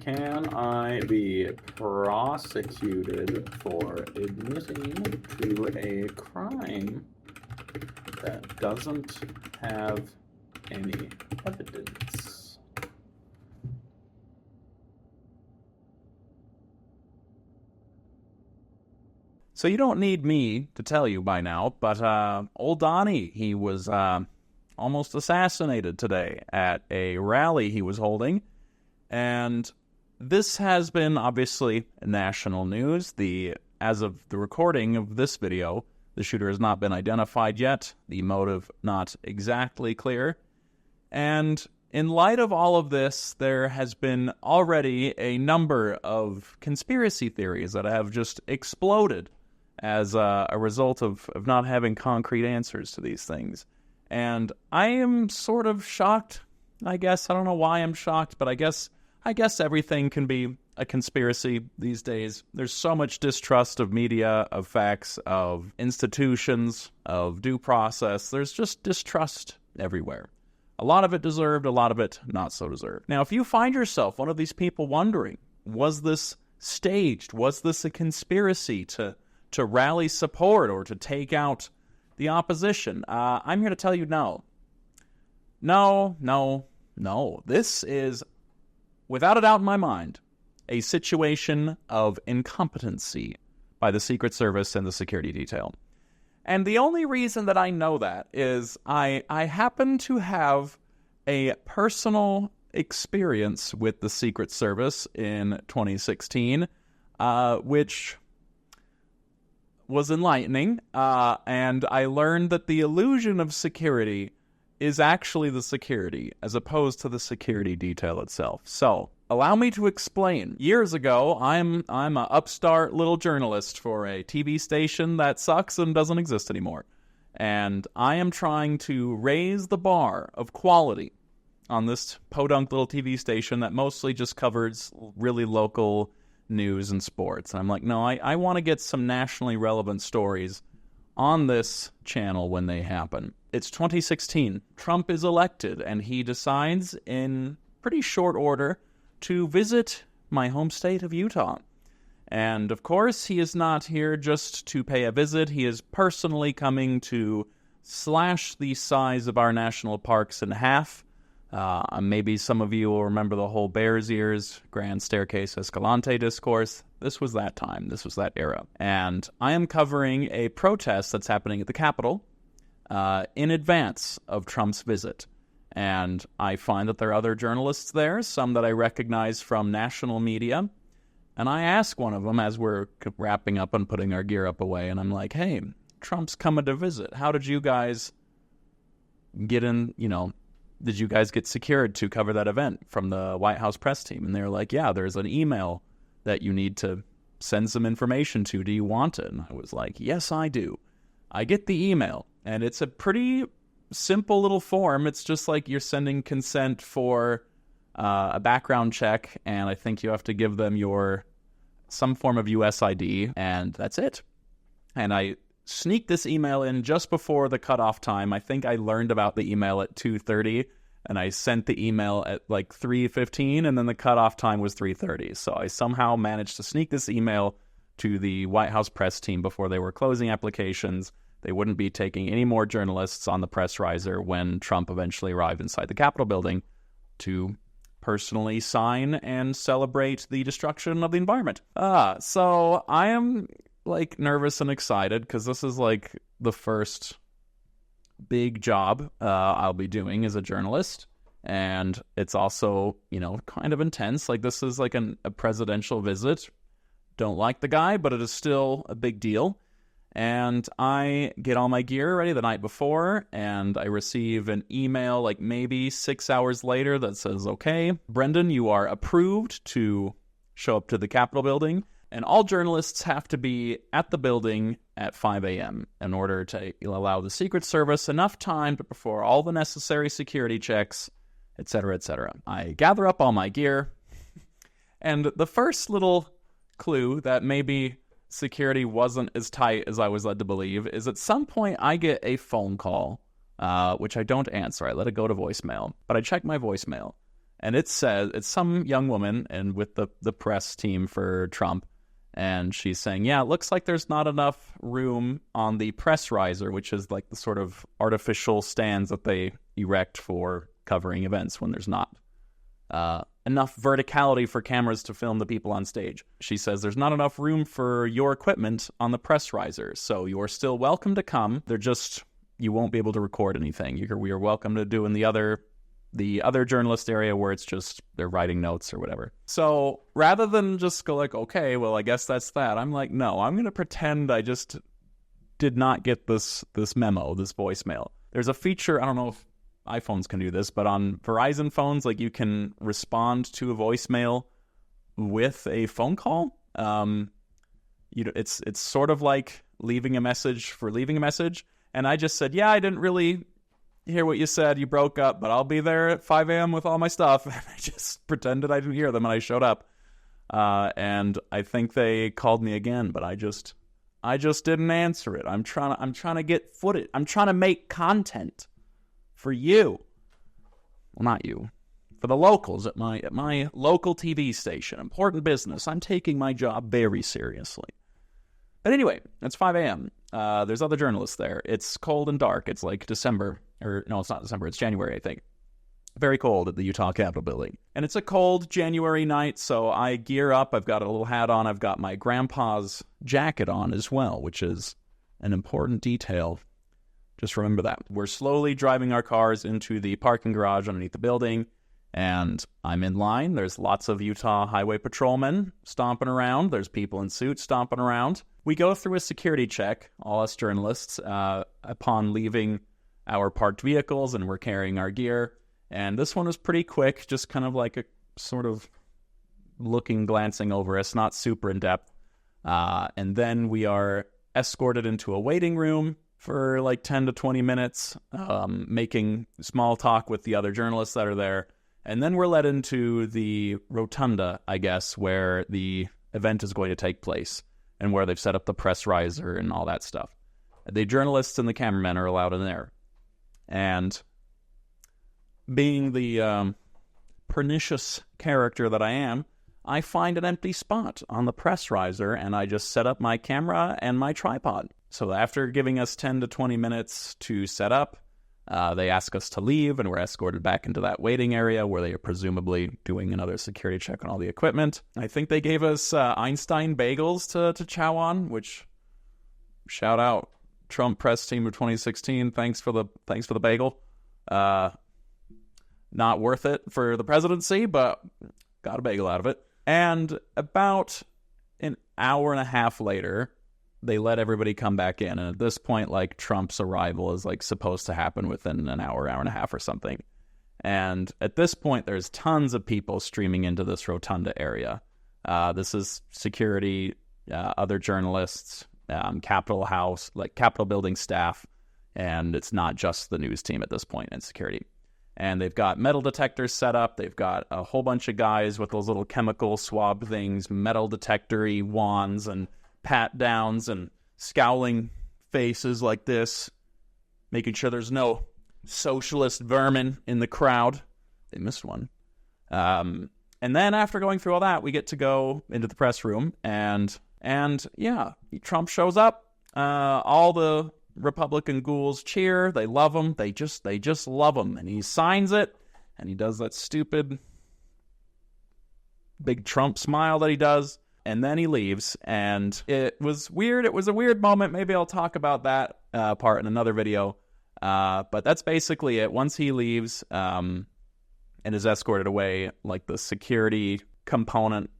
Can I be prosecuted for admitting to a crime that doesn't have any evidence? So you don't need me to tell you by now, but old Donnie, he was almost assassinated today at a rally he was holding. And this has been obviously national news. As of the recording of this video, the shooter has not been identified yet, the motive not exactly clear. And in light of all of this, there has been already a number of conspiracy theories that have just exploded as a result of not having concrete answers to these things. And I am sort of shocked, I guess. I don't know why I'm shocked, but I guess everything can be a conspiracy these days. There's so much distrust of media, of facts, of institutions, of due process. There's just distrust everywhere. A lot of it deserved, a lot of it not so deserved. Now, if you find yourself one of these people wondering, was this staged? Was this a conspiracy to rally support or to take out the opposition? I'm here to tell you no. No. This is, without a doubt in my mind, a situation of incompetency by the Secret Service and the security detail. And the only reason that I know that is I happen to have a personal experience with the Secret Service in 2016, which was enlightening, and I learned that the illusion of security is actually the security, as opposed to the security detail itself. So, allow me to explain. Years ago, I'm an upstart little journalist for a TV station that sucks and doesn't exist anymore. And I am trying to raise the bar of quality on this podunk little TV station that mostly just covers really local news and sports. And I'm like, no, I want to get some nationally relevant stories on this channel when they happen. It's 2016. Trump is elected, and he decides in pretty short order to visit my home state of Utah. And of course, he is not here just to pay a visit. He is personally coming to slash the size of our national parks in half. Maybe some of you will remember the whole Bears Ears, Grand Staircase Escalante discourse. This was that time. This was that era. And I am covering a protest that's happening at the Capitol in advance of Trump's visit. And I find that there are other journalists there, some that I recognize from national media. And I ask one of them as we're wrapping up and putting our gear up away, and I'm like, hey, Trump's coming to visit. How did you guys get in, did you guys get secured to cover that event from the White House press team? And they were like, yeah, there's an email that you need to send some information to. Do you want it? And I was like, yes, I do. I get the email, and it's a pretty simple little form. It's just like you're sending consent for a background check, and I think you have to give them some form of US ID, and that's it. And I sneaked this email in just before the cutoff time. I think I learned about the email at 2:30, and I sent the email at like 3:15, and then the cutoff time was 3:30. So I somehow managed to sneak this email to the White House press team before they were closing applications. They wouldn't be taking any more journalists on the press riser when Trump eventually arrived inside the Capitol building to personally sign and celebrate the destruction of the environment. So I am nervous and excited because this is the first big job I'll be doing as a journalist. And it's also, kind of intense. This is a presidential visit. Don't like the guy, but it is still a big deal. And I get all my gear ready the night before, and I receive an email maybe 6 hours later that says, okay, Brendan, you are approved to show up to the Capitol building, and all journalists have to be at the building at 5 a.m. in order to allow the Secret Service enough time to perform all the necessary security checks, etc., etc. I gather up all my gear, and the first little clue that maybe security wasn't as tight as I was led to believe is at some point I get a phone call, which I don't answer. I let it go to voicemail, but I check my voicemail, And it says, it's some young woman and with the press team for Trump. And she's saying, yeah, it looks like there's not enough room on the press riser, which is like the sort of artificial stands that they erect for covering events when there's not enough verticality for cameras to film the people on stage. She says there's not enough room for your equipment on the press riser, so you're still welcome to come. You won't be able to record anything. We are welcome to do in the other journalist area where it's just they're writing notes or whatever. So rather than just go like, okay, well, I guess that's that, I'm like, no, I'm going to pretend I just did not get this memo, this voicemail. There's a feature, I don't know if iPhones can do this, but on Verizon phones, like you can respond to a voicemail with a phone call. It's sort of like leaving a message. And I just said, yeah, I didn't really hear what you said. You broke up, but I'll be there at 5 a.m. with all my stuff. And I just pretended I didn't hear them, and I showed up. And I think they called me again, but I just didn't answer it. I'm trying to get footage. I'm trying to make content for you. Well, not you. For the locals at my local TV station. Important business. I'm taking my job very seriously. But anyway, it's 5 a.m. There's other journalists there. It's cold and dark. It's like December. Or no, it's not December. It's January, I think. Very cold at the Utah Capitol building. And it's a cold January night, so I gear up. I've got a little hat on. I've got my grandpa's jacket on as well, which is an important detail. Just remember that. We're slowly driving our cars into the parking garage underneath the building, and I'm in line. There's lots of Utah highway patrolmen stomping around. There's people in suits stomping around. We go through a security check, all us journalists, upon leaving our parked vehicles, and we're carrying our gear. And this one was pretty quick, just kind of like a sort of glancing over us, not super in-depth. And then we are escorted into a waiting room for like 10 to 20 minutes, making small talk with the other journalists that are there. And then we're led into the rotunda, I guess, where the event is going to take place and where they've set up the press riser and all that stuff. The journalists and the cameramen are allowed in there. And being the pernicious character that I am, I find an empty spot on the press riser, and I just set up my camera and my tripod. So after giving us 10 to 20 minutes to set up, they ask us to leave, and we're escorted back into that waiting area where they are presumably doing another security check on all the equipment. I think they gave us Einstein bagels to chow on, which, shout out, Trump press team of 2016. Thanks for the bagel. Not worth it for the presidency, but got a bagel out of it. And about an hour and a half later, they let everybody come back in. And at this point, like, Trump's arrival is like supposed to happen within an hour and a half or something. And at this point, there's tons of people streaming into this rotunda area. This is security, other journalists, Capitol House, like Capitol building staff. And it's not just the news team at this point and security. And they've got metal detectors set up. They've got a whole bunch of guys with those little chemical swab things, metal detector-y wands and pat downs and scowling faces like this, making sure there's no socialist vermin in the crowd. They missed one. And then after going through all that, we get to go into the press room, and yeah, Trump shows up. All the Republican ghouls cheer. They love him. They just love him. And he signs it, and he does that stupid big Trump smile that he does, and then he leaves. And it was weird. It was a weird moment. Maybe I'll talk about that part in another video. But that's basically it. Once he leaves and is escorted away, like, the security component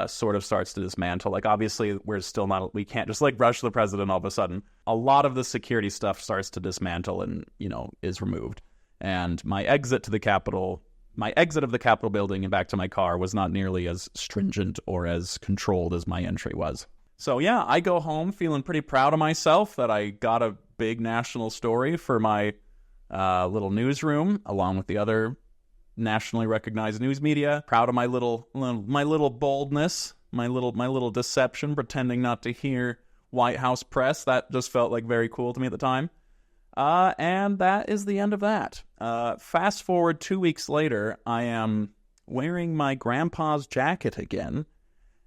sort of starts to dismantle. Like, obviously, we can't just like rush the president all of a sudden. A lot of the security stuff starts to dismantle and, is removed. And my exit of the Capitol building and back to my car was not nearly as stringent or as controlled as my entry was. So yeah, I go home feeling pretty proud of myself that I got a big national story for my little newsroom, along with the other nationally recognized news media. Proud of my little boldness, my little deception, pretending not to hear White House press. That just felt like very cool to me at the time. And that is the end of that. Fast forward 2 weeks later, I am wearing my grandpa's jacket again,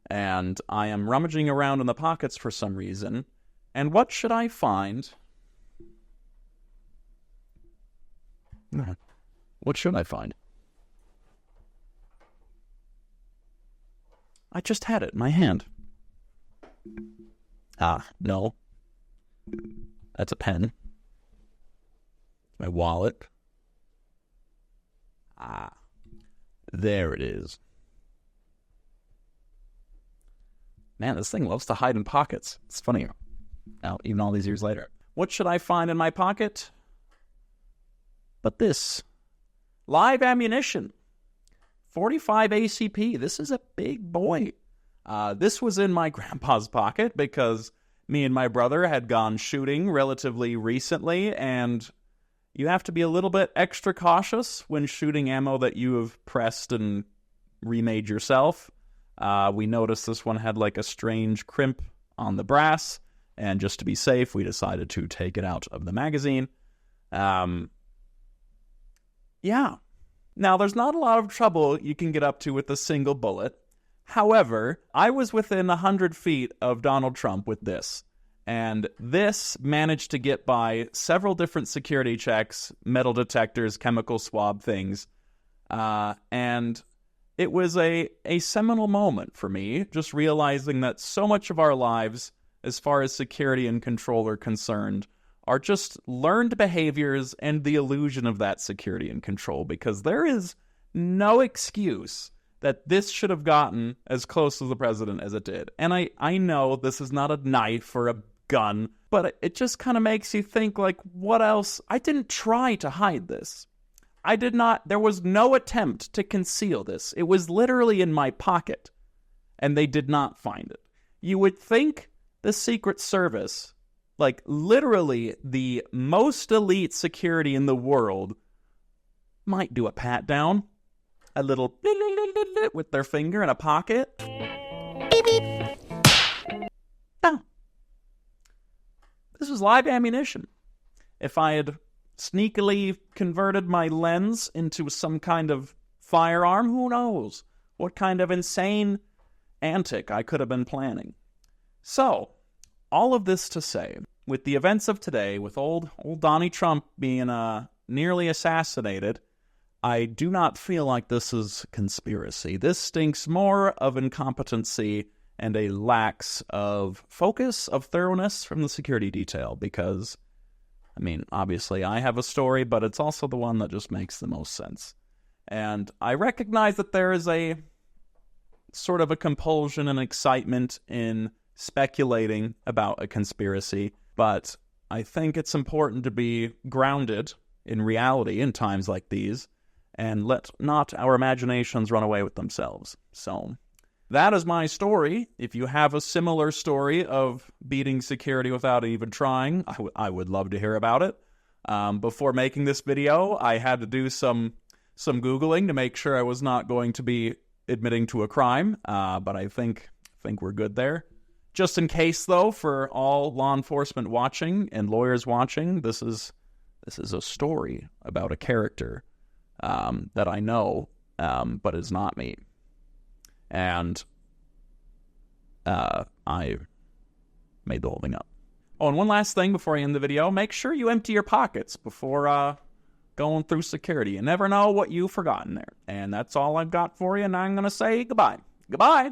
and I am rummaging around in the pockets for some reason. And what should I find? What should I find? I just had it in my hand. Ah, no. That's a pen. My wallet. Ah, there it is. Man, this thing loves to hide in pockets. It's funny. Now, even all these years later. What should I find in my pocket? But this. Live ammunition. 45 ACP. This is a big boy. This was in my grandpa's pocket because me and my brother had gone shooting relatively recently, and you have to be a little bit extra cautious when shooting ammo that you have pressed and remade yourself. We noticed this one had like a strange crimp on the brass, and just to be safe, we decided to take it out of the magazine. Yeah. Now, there's not a lot of trouble you can get up to with a single bullet. However, I was within 100 feet of Donald Trump with this, and this managed to get by several different security checks, metal detectors, chemical swab things, and it was a seminal moment for me, just realizing that so much of our lives, as far as security and control are concerned, are just learned behaviors and the illusion of that security and control, because there is no excuse that this should have gotten as close to the president as it did. And I know this is not a knife or a gun, but it just kind of makes you think, like, what else? I didn't try to hide this. I did not, there was no attempt to conceal this. It was literally in my pocket, and they did not find it. You would think the Secret Service, like literally the most elite security in the world, might do a pat down, a little with their finger in a pocket. No. This was live ammunition. If I had sneakily converted my lens into some kind of firearm, who knows what kind of insane antic I could have been planning. So, all of this to say, with the events of today, with old Donnie Trump being nearly assassinated, I do not feel like this is conspiracy. This stinks more of incompetency and a lack of focus, of thoroughness from the security detail, because, I mean, obviously I have a story, but it's also the one that just makes the most sense. And I recognize that there is a sort of a compulsion and excitement in speculating about a conspiracy, but I think it's important to be grounded in reality in times like these, and let not our imaginations run away with themselves. So, that is my story. If you have a similar story of beating security without even trying, I would love to hear about it. Before making this video, I had to do some Googling to make sure I was not going to be admitting to a crime, but I think we're good there. Just in case, though, for all law enforcement watching and lawyers watching, this is a story about a character that I know, but is not me. And I made the whole thing up. Oh, and one last thing before I end the video. Make sure you empty your pockets before going through security. You never know what you've forgotten there. And that's all I've got for you, and I'm going to say goodbye. Goodbye!